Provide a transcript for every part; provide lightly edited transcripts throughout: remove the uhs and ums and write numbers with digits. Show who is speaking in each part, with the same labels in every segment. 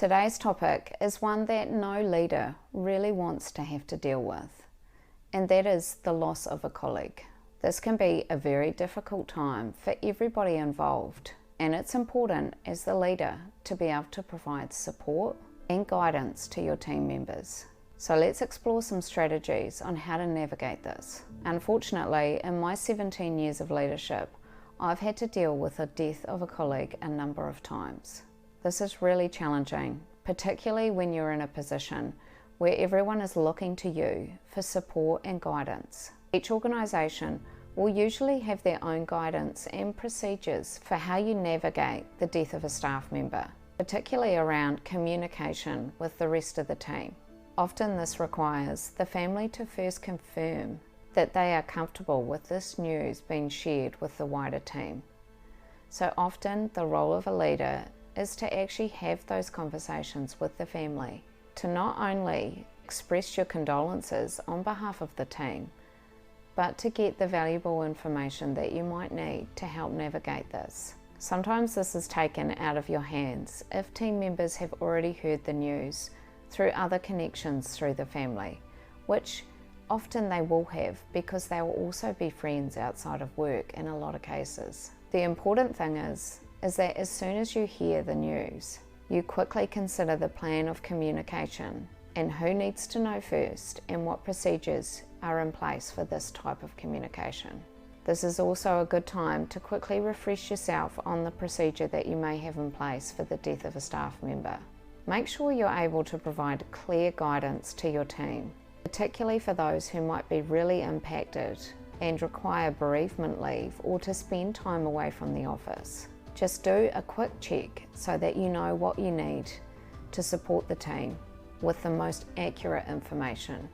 Speaker 1: Today's topic is one that no leader really wants to have to deal with, and that is the loss of a colleague. This can be a very difficult time for everybody involved, and it's important as the leader to be able to provide support and guidance to your team members. So let's explore some strategies on how to navigate this. Unfortunately, in my 17 years of leadership, I've had to deal with the death of a colleague a number of times. This is really challenging, particularly when you're in a position where everyone is looking to you for support and guidance. Each organisation will usually have their own guidance and procedures for how you navigate the death of a staff member, particularly around communication with the rest of the team. Often this requires the family to first confirm that they are comfortable with this news being shared with the wider team. So often the role of a leader is to actually have those conversations with the family, to not only express your condolences on behalf of the team, but to get the valuable information that you might need to help navigate this. Sometimes this is taken out of your hands if team members have already heard the news through other connections through the family, which often they will have because they will also be friends outside of work in a lot of cases. The important thing is that as soon as you hear the news, you quickly consider the plan of communication and who needs to know first and what procedures are in place for this type of communication. This is also a good time to quickly refresh yourself on the procedure that you may have in place for the death of a staff member. Make sure you're able to provide clear guidance to your team, particularly for those who might be really impacted and require bereavement leave or to spend time away from the office. Just do a quick check so that you know what you need to support the team with the most accurate information.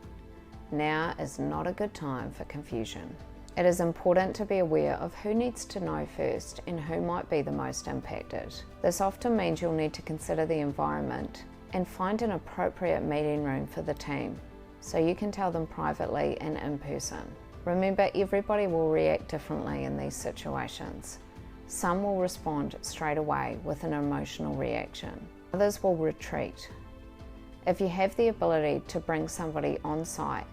Speaker 1: Now is not a good time for confusion. It is important to be aware of who needs to know first and who might be the most impacted. This often means you'll need to consider the environment and find an appropriate meeting room for the team so you can tell them privately and in person. Remember, everybody will react differently in these situations. Some will respond straight away with an emotional reaction. Others will retreat. If you have the ability to bring somebody on site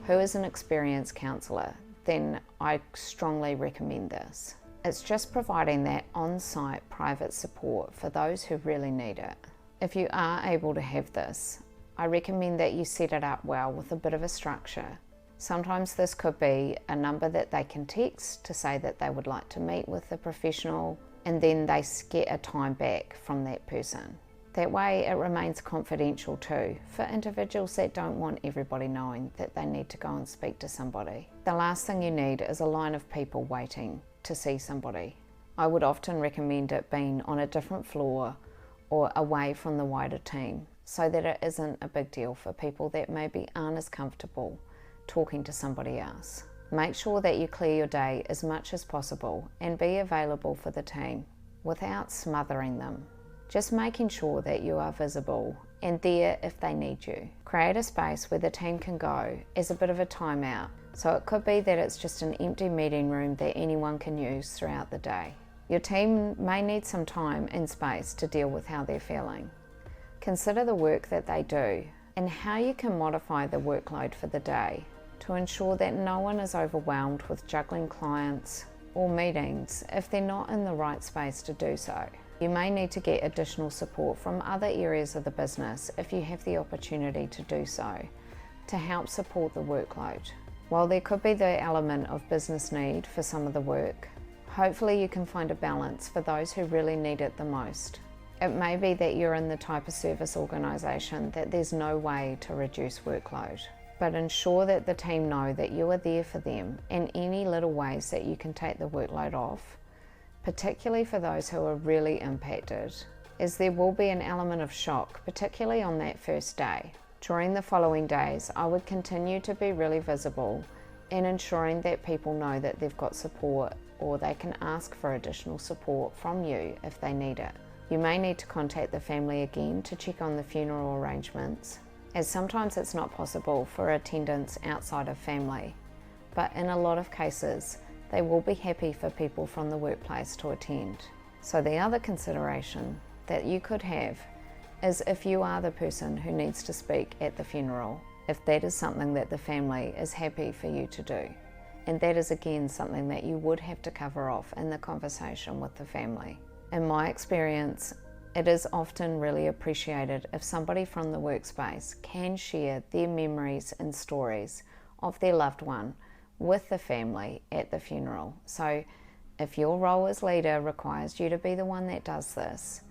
Speaker 1: who is an experienced counsellor, then I strongly recommend this. It's just providing that on-site private support for those who really need it. If you are able to have this, I recommend that you set it up well with a bit of a structure. Sometimes this could be a number that they can text to say that they would like to meet with the professional, and then they get a time back from that person. That way it remains confidential too, for individuals that don't want everybody knowing that they need to go and speak to somebody. The last thing you need is a line of people waiting to see somebody. I would often recommend it being on a different floor or away from the wider team, so that it isn't a big deal for people that maybe aren't as comfortable talking to somebody else. Make sure that you clear your day as much as possible and be available for the team without smothering them. Just making sure that you are visible and there if they need you. Create a space where the team can go as a bit of a timeout. So it could be that it's just an empty meeting room that anyone can use throughout the day. Your team may need some time and space to deal with how they're feeling. Consider the work that they do and how you can modify the workload for the day to ensure that no one is overwhelmed with juggling clients or meetings if they're not in the right space to do so. You may need to get additional support from other areas of the business if you have the opportunity to do so, to help support the workload. While there could be the element of business need for some of the work, hopefully you can find a balance for those who really need it the most. It may be that you're in the type of service organisation that there's no way to reduce workload, but ensure that the team know that you are there for them in any little ways that you can take the workload off, particularly for those who are really impacted, as there will be an element of shock, particularly on that first day. During the following days, I would continue to be really visible in ensuring that people know that they've got support or they can ask for additional support from you if they need it. You may need to contact the family again to check on the funeral arrangements, as sometimes it's not possible for attendance outside of family, but in a lot of cases they will be happy for people from the workplace to attend. So the other consideration that you could have is if you are the person who needs to speak at the funeral, if that is something that the family is happy for you to do. And that is again something that you would have to cover off in the conversation with the family. In my experience, it is often really appreciated if somebody from the workspace can share their memories and stories of their loved one with the family at the funeral. So if your role as leader requires you to be the one that does this,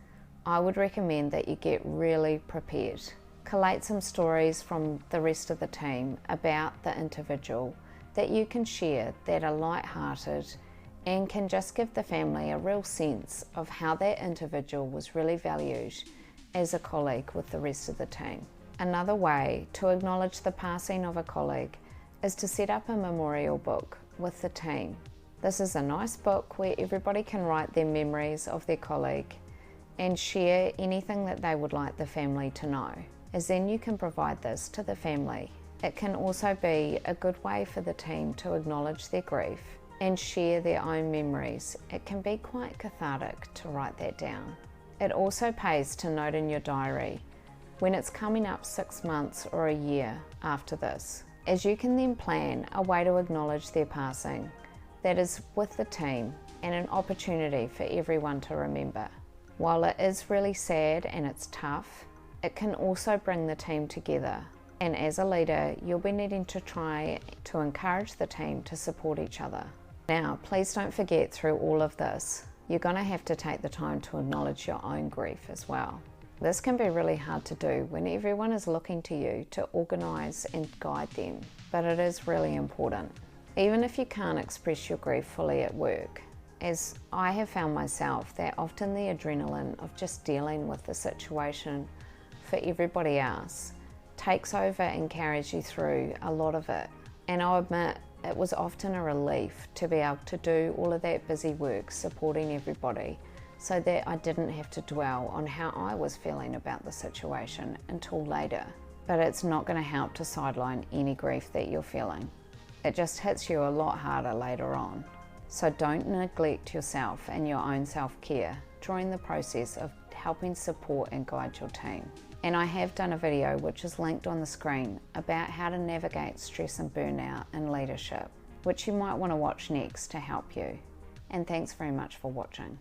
Speaker 1: I would recommend that you get really prepared. Collate some stories from the rest of the team about the individual that you can share that are light-hearted and can just give the family a real sense of how that individual was really valued as a colleague with the rest of the team. Another way to acknowledge the passing of a colleague is to set up a memorial book with the team. This is a nice book where everybody can write their memories of their colleague and share anything that they would like the family to know, as then you can provide this to the family. It can also be a good way for the team to acknowledge their grief and share their own memories. It can be quite cathartic to write that down. It also pays to note in your diary when it's coming up 6 months or a year after this, as you can then plan a way to acknowledge their passing that is with the team and an opportunity for everyone to remember. While it is really sad and it's tough, it can also bring the team together. And as a leader, you'll be needing to try to encourage the team to support each other. Now, please don't forget through all of this, you're going to have to take the time to acknowledge your own grief as well. This can be really hard to do when everyone is looking to you to organise and guide them, but it is really important. Even if you can't express your grief fully at work, as I have found myself that often the adrenaline of just dealing with the situation for everybody else takes over and carries you through a lot of it. And I'll admit, it was often a relief to be able to do all of that busy work supporting everybody so that I didn't have to dwell on how I was feeling about the situation until later. But it's not going to help to sideline any grief that you're feeling. It just hits you a lot harder later on. So don't neglect yourself and your own self-care during the process of helping support and guide your team. And I have done a video which is linked on the screen about how to navigate stress and burnout in leadership, which you might want to watch next to help you. And thanks very much for watching.